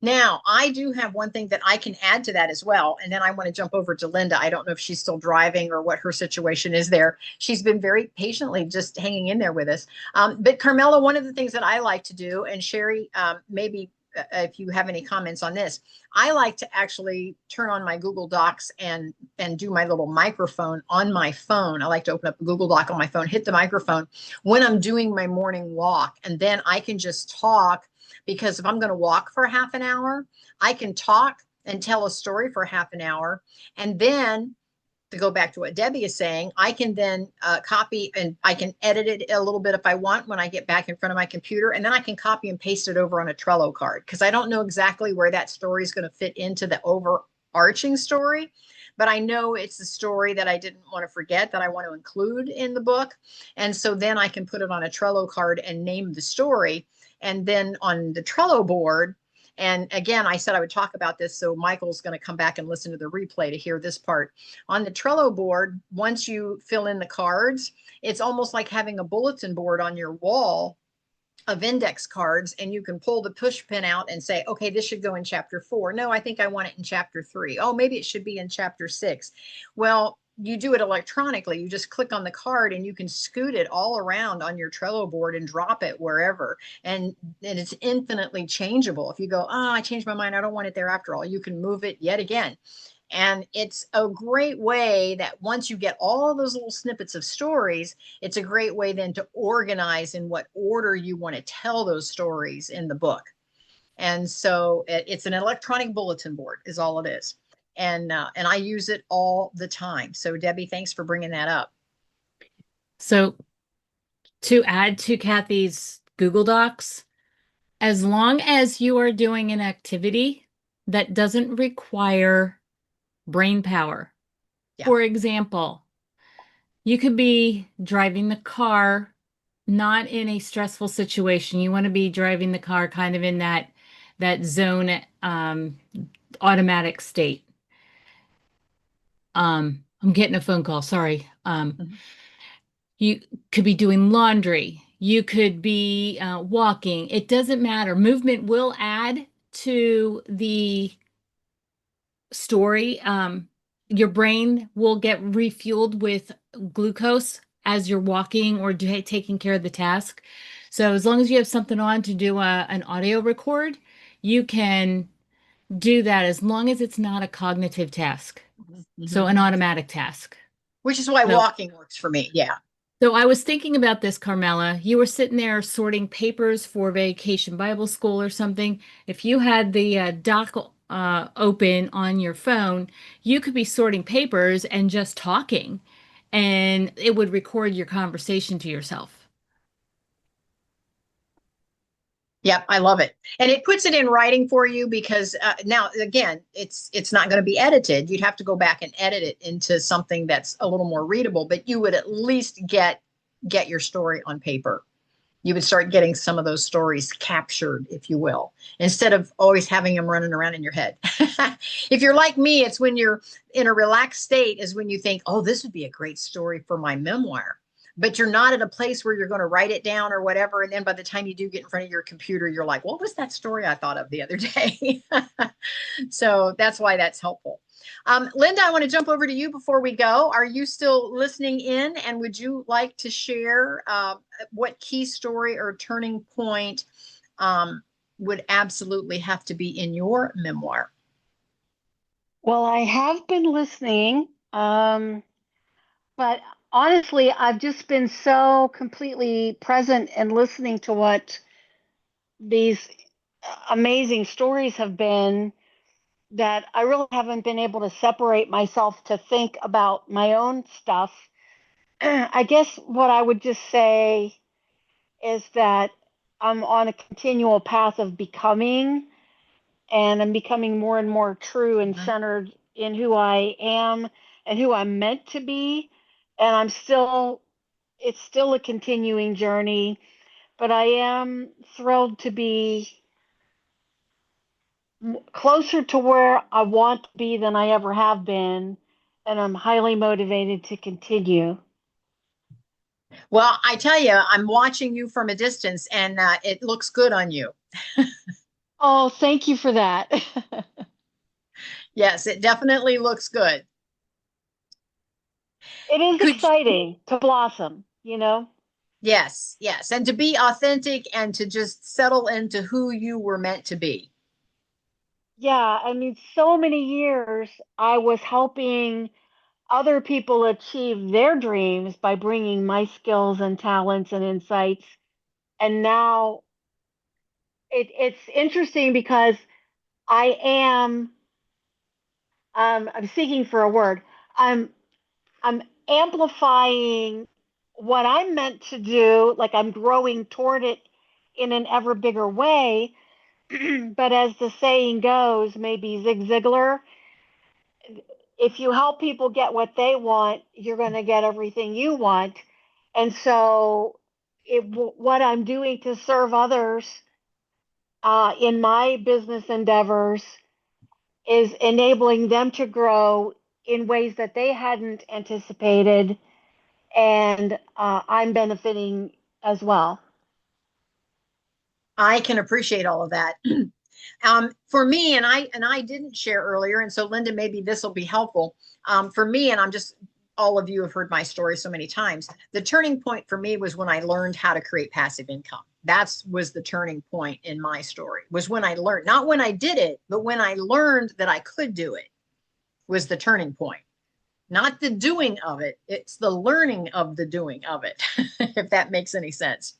Now, I do have one thing that I can add to that as well. And then I want to jump over to Linda. I don't know if she's still driving or what her situation is there. She's been very patiently just hanging in there with us. But Carmella, one of the things that I like to do, and Sherry, maybe if you have any comments on this, I like to actually turn on my Google Docs and do my little microphone on my phone. I like to open up a Google Doc on my phone, hit the microphone when I'm doing my morning walk, and then I can just talk. Because if I'm going to walk for half an hour, I can talk and tell a story for half an hour. And then, to go back to what Debbie is saying, I can then copy, and I can edit it a little bit if I want when I get back in front of my computer. And then I can copy and paste it over on a Trello card, because I don't know exactly where that story is going to fit into the overarching story. But I know it's the story that I didn't want to forget, that I want to include in the book. And so then I can put it on a Trello card and name the story. And then on the Trello board, and again, I said I would talk about this, so Michael's going to come back and listen to the replay to hear this part. On the Trello board, once you fill in the cards, it's almost like having a bulletin board on your wall of index cards, and you can pull the push pin out and say, okay, this should go in chapter 4. No, I think I want it in chapter 3. Oh, maybe it should be in chapter 6. Well, you do it electronically. You just click on the card and you can scoot it all around on your Trello board and drop it wherever. And it's infinitely changeable. If you go, oh, I changed my mind, I don't want it there after all, you can move it yet again. And it's a great way that once you get all those little snippets of stories, it's a great way then to organize in what order you want to tell those stories in the book. And so it's an electronic bulletin board is all it is. And I use it all the time. So Debbie, thanks for bringing that up. So to add to Kathy's Google Docs, as long as you are doing an activity that doesn't require brain power. Yeah. For example, you could be driving the car, not in a stressful situation. You want to be driving the car kind of in that zone, automatic state. I'm getting a phone call. Sorry. You could be doing laundry. You could be walking. It doesn't matter. Movement will add to the story. Your brain will get refueled with glucose as you're walking or taking care of the task. So as long as you have something on to do an audio record, you can do that as long as it's not a cognitive task. So an automatic task. Which is why walking works for me. Yeah. So I was thinking about this, Carmella. You were sitting there sorting papers for Vacation Bible School or something. If you had the doc open on your phone, you could be sorting papers and just talking, and it would record your conversation to yourself. Yep, I love it. And it puts it in writing for you, because now, again, it's not going to be edited. You'd have to go back and edit it into something that's a little more readable, but you would at least get your story on paper. You would start getting some of those stories captured, if you will, instead of always having them running around in your head. If you're like me, it's when you're in a relaxed state is when you think, oh, this would be a great story for my memoir. But you're not at a place where you're going to write it down or whatever. And then by the time you do get in front of your computer, you're like, what was that story I thought of the other day? So that's why that's helpful. Linda, I want to jump over to you before we go. Are you still listening in? And would you like to share what key story or turning point would absolutely have to be in your memoir? Well, I have been listening, but honestly, I've just been so completely present and listening to what these amazing stories have been that I really haven't been able to separate myself to think about my own stuff. I guess what I would just say is that I'm on a continual path of becoming, and I'm becoming more and more true and centered in who I am and who I'm meant to be. And it's still a continuing journey, but I am thrilled to be closer to where I want to be than I ever have been. And I'm highly motivated to continue. Well, I tell you, I'm watching you from a distance, and it looks good on you. Oh, thank you for that. Yes, it definitely looks good. It is Could exciting to blossom, you know? Yes, yes, and to be authentic and to just settle into who you were meant to be. Yeah, I mean, so many years I was helping other people achieve their dreams by bringing my skills and talents and insights. And now it's interesting because I am, I'm seeking for a word. I'm I'm amplifying what I'm meant to do, like I'm growing toward it in an ever bigger way. But as the saying goes, maybe Zig Ziglar, if you help people get what they want, you're going to get everything you want. And so, what I'm doing to serve others in my business endeavors is enabling them to grow in ways that they hadn't anticipated, and I'm benefiting as well. I can appreciate all of that. For me, and I didn't share earlier, and so Linda, maybe this will be helpful. For me, and I'm just, all of you have heard my story so many times. The turning point for me was when I learned how to create passive income. That was the turning point in my story, was when I learned, not when I did it, but when I learned that I could do it was the turning point. Not the doing of it, it's the learning of the doing of it, if that makes any sense.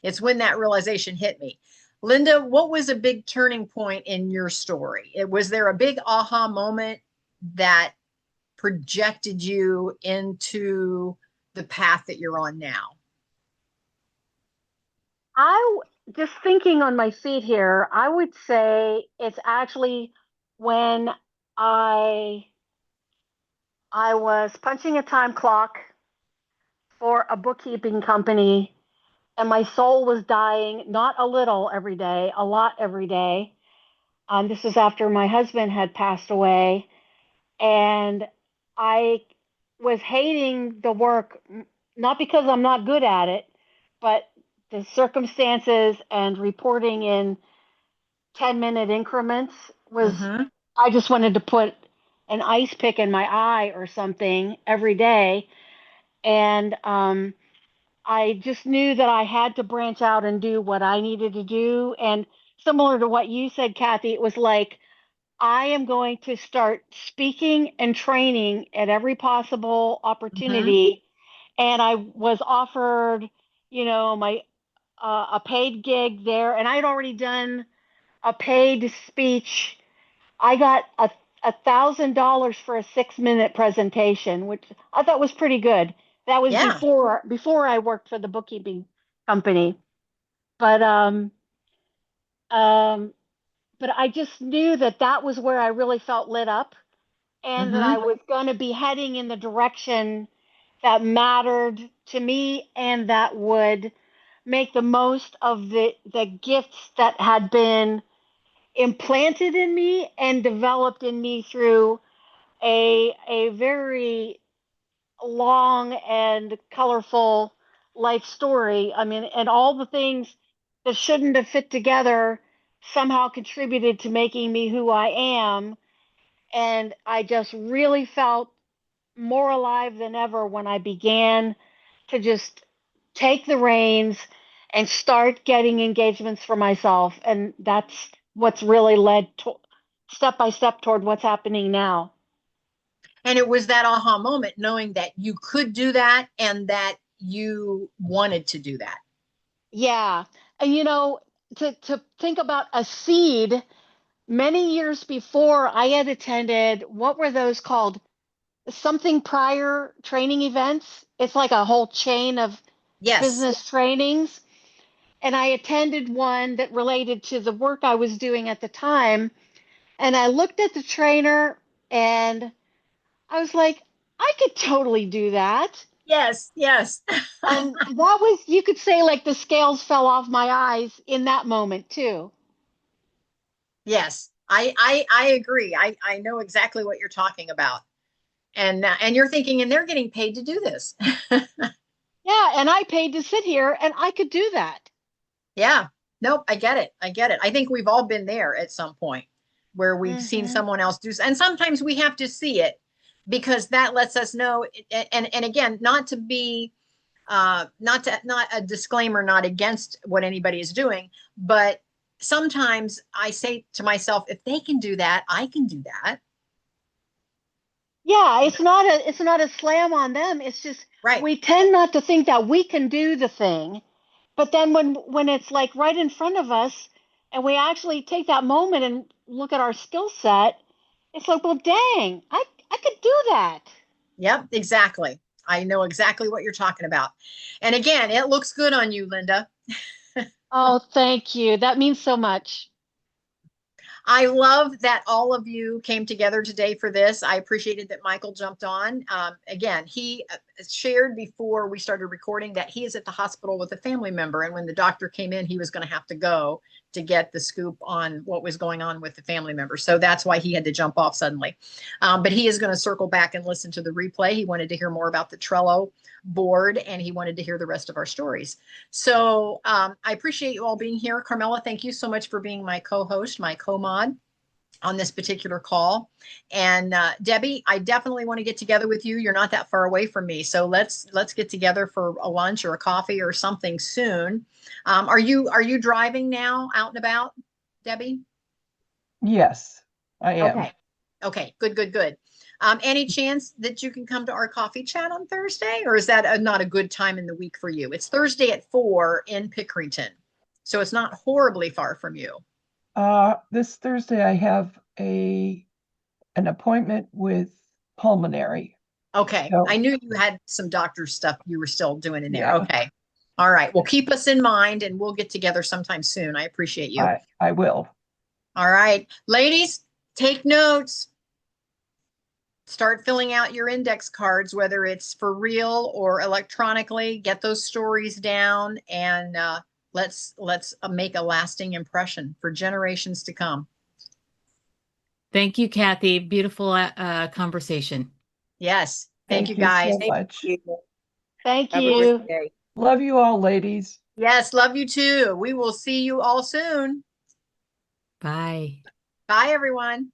It's when that realization hit me. Linda, what was a big turning point in your story? Was there a big aha moment that projected you into the path that you're on now? Just thinking on my feet here, I would say it's actually when I I was punching a time clock for a bookkeeping company, and my soul was dying, not a little every day, a lot every day. This was after my husband had passed away, and I was hating the work, not because I'm not good at it, but the circumstances and reporting in 10-minute increments was, I just wanted to put an ice pick in my eye or something every day. And I just knew that I had to branch out and do what I needed to do. And similar to what you said, Kathy, it was like, I am going to start speaking and training at every possible opportunity. And I was offered, my a paid gig there, and I had already done a paid speech. I got $1,000 for a 6-minute presentation, which I thought was pretty good. That was before I worked for the bookkeeping company. But but I just knew that was where I really felt lit up, and that I was going to be heading in the direction that mattered to me, and that would make the most of the gifts that had been implanted in me and developed in me through a very long and colorful life story. I mean, and all the things that shouldn't have fit together somehow contributed to making me who I am. And I just really felt more alive than ever when I began to just take the reins and start getting engagements for myself. And that's what's really led to, step by step, toward what's happening now. And it was that aha moment, knowing that you could do that and that you wanted to do that. Yeah. And to think about a seed. Many years before, I had attended, what were those called? Something prior training events. It's like a whole chain of Yes. business trainings. And I attended one that related to the work I was doing at the time. And I looked at the trainer and I was like, I could totally do that. Yes. Yes. And that was, you could say, like the scales fell off my eyes in that moment too. Yes. I agree. I know exactly what you're talking about. And you're thinking, and they're getting paid to do this. Yeah, and I paid to sit here and I could do that. Yeah. Nope. I get it. I get it. I think we've all been there at some point where we've seen someone else do, and sometimes we have to see it because that lets us know. And again, not to be, not a disclaimer, not against what anybody is doing, but sometimes I say to myself, if they can do that, I can do that. Yeah, it's not a slam on them. It's just Right. we tend not to think that we can do the thing. But then when it's like right in front of us and we actually take that moment and look at our skill set, it's like, well, dang, I could do that. Yep, exactly. I know exactly what you're talking about. And again, it looks good on you, Linda. Oh, thank you. That means so much. I love that all of you came together today for this. I appreciated that Michael jumped on. Again, he shared before we started recording that he is at the hospital with a family member. And when the doctor came in, he was going to have to go to get the scoop on what was going on with the family member. So that's why he had to jump off suddenly. But he is going to circle back and listen to the replay. He wanted to hear more about the Trello board and he wanted to hear the rest of our stories. So I appreciate you all being here. Carmella, thank you so much for being my co-host, my co-mod on this particular call. And Debbie, I definitely want to get together with you. You're not that far away from me. So let's get together for a lunch or a coffee or something soon. Are you driving now out and about, Debbie? Yes, I am. Okay. Good. Any chance that you can come to our coffee chat on Thursday, or is that not a good time in the week for you? It's Thursday at 4 in Pickerington, so it's not horribly far from you. This Thursday I have an appointment with pulmonary. Okay, So, I knew you had some doctor stuff you were still doing in there. Yeah. Okay, all right. Well, keep us in mind, and we'll get together sometime soon. I appreciate you. I will. All right, ladies, take notes. Start filling out your index cards, whether it's for real or electronically. Get those stories down, and let's make a lasting impression for generations to come. Thank you, Kathy. Beautiful conversation. Yes. Thank you, you guys. so much. Thank Have a you. great day. Love you all, ladies. Yes, love you too. We will see you all soon. Bye. Bye, everyone.